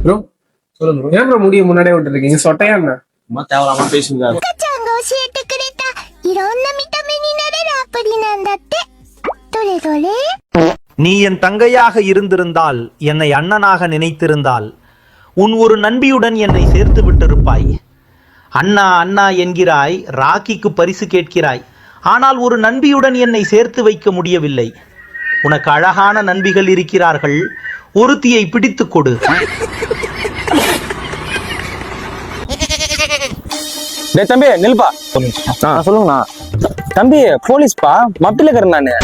Bro சொல்லுங்க bro. ஏன் bro முடிய முன்னாடியே விட்டுருக்கீங்க? சொட்டையா என்ன? சும்மா தேவையில்லாம பேசுங்க. நீ என் தங்கையாக இருந்திருந்தால், என்னை அண்ணனாக நினைத்திருந்தால், உன் ஒரு நண்பியுடன் என்னை சேர்த்து விட்டிருப்பாய். அண்ணா அண்ணா என்கிறாய், ராக்கிக்கு பரிசு கேட்கிறாய். ஆனால் ஒரு நண்பியுடன் என்னை சேர்த்து வைக்க முடியவில்லை. உனக்கு அழகான நண்பிகள் இருக்கிறார்கள், ஒருத்தியை பிடித்துக் கொடு. தம்பி நில்பா. சொல்லுங்கண்ணா. தம்பி போலீஸ்பா, மப்பில இருக்கிறேன் நானு.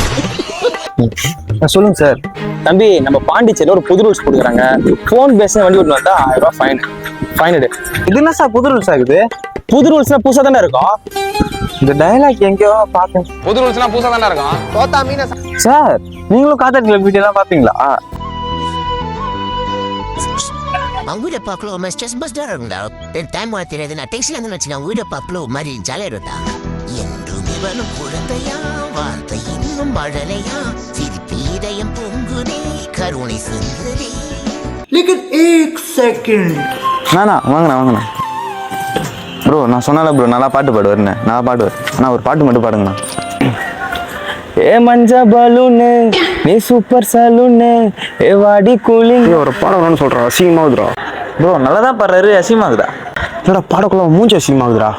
சொல்லுங்க சார். தம்பி நம்ம பாண்டிச்சேரியில ஒரு புது ரூல்ஸ் கொடுக்குறாங்க. போன் பேச வண்டி ஓட்டு வந்தா 1000 ரூபாய் ஃபைன். இது என்ன சார் புது ரூல்ஸ் ஆகுது? புது ரூல்ஸ்னா புதுசா தானே இருக்கும். இந்த டயலாக் எங்கேயோ பாப்பேன். புது ரூல்ஸ்னா புதுசா தானே இருக்கும். தோத்தா மீனா சார், நீங்களும் காத்தாடில வீடியோ எல்லாம் பாப்பீங்களா? வீடியோ பார்க்கல ஒரு ஸ்ட்ரெஸ் பஸ்டா இருக்கும்டா. டைம் வர தெரியாது. நான் டெக்ஸ்ட்ல இருந்து வச்சு நான் வீடியோ பார்க்கல ஒரு மாதிரி ஜாலியா இருந்தா. என்றும் இவனும் குழந்தையா, வார்த்தை இன்னும் மழலையா, சிரிப்பு இதயம் பொங்குதே, கருணை சிந்துதே. லேக்கின் 1 செகண்ட். நானா வாங்கண்ணா. ப்ரோ நான் சொன்னால ப்ரோ நல்லா பாட்டு பாடுவாருன்னு. நல்லா பாடுவார். ஆனால் ஒரு பாட்டு மட்டும் பாடுங்கண்ணா. ஏ மஞ்ச பலூனு நீ சூப்பர் சலூனு, ஏ வாடி கூலிங். ஒரு பாடணும்னு சொல்றா, அசிங்கமாகுதுடா. ப்ரோ நல்லா தான் பாடுறாரு, அசிங்கமாகுதா? இல்லடா பாடக்குள்ள மூஞ்சி அசிங்கமாகுதுடா.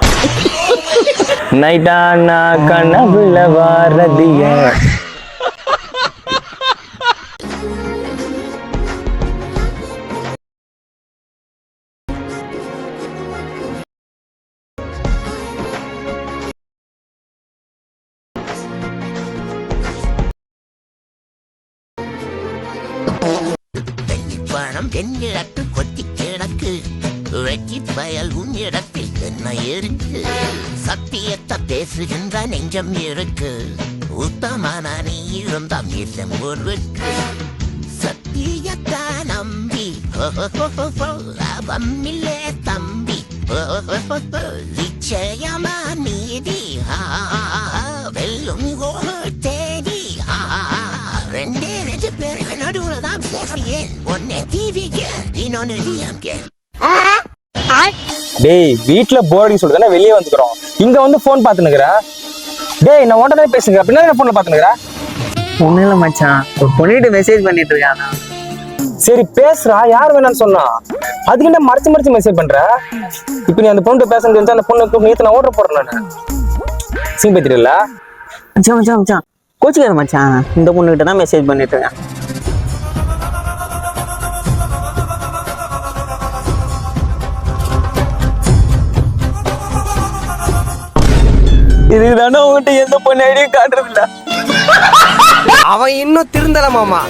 நைட்டானா கனவுல வாரதிய. பணம் என்னிடத்து கொத்தி கிடக்கு, வெற்றி பயல் உன்னிடத்தில் என்ன இருக்கு? சத்தியத்தை பேசுகின்ற நெஞ்சம் இருக்கு, உத்தமான நீ இருந்த மீசம் ஒருக்கு. சத்தியத்தை நம்பி அவமில்லே தம்பி, நிச்சயமா நீதி வெல்லும் தேடி. ரெண்டே 2 பேருக்கு நடுவுல தான் பேசுறேன். ஒன்னே டிவிக்கு, இன்னொன்னு டிஎம்கே. டேய் வீட்டுல போர்டிங் சொல்லுதானே வெளியே வந்துக்கிறோம். இங்க வந்து போன் பாத்துனுக்குற. டேய் நான் உன்கிட்ட தான் பேசுங்க, பின்னாடி போன்ல பாத்துனுக்குற. ஒன்னும் இல்ல மச்சான், ஒரு பொண்ணுகிட்ட மெசேஜ் பண்ணிட்டு இருக்கானா. சரி பேசுறா, யார் வேணாம்னு சொன்னா? அதுக்கிட்ட மறைச்சு மெசேஜ் பண்ற. இப்ப நீ அந்த பொண்ணு பேச தெரிஞ்சா அந்த பொண்ணு நேத்து நான் ஓடுற போறேன் நானு. சீன் பத்திரில மச்சான் கோச்சுக்காத மச்சான், இந்த பொண்ணுகிட்ட தான் மெசேஜ் பண்ணிட்டு இருக்கேன். இதுதானே உங்ககிட்ட எந்த பொண்ணு ஐடியா காட்டுறது இல்ல. அவன் இன்னும் திருந்தல மாமா.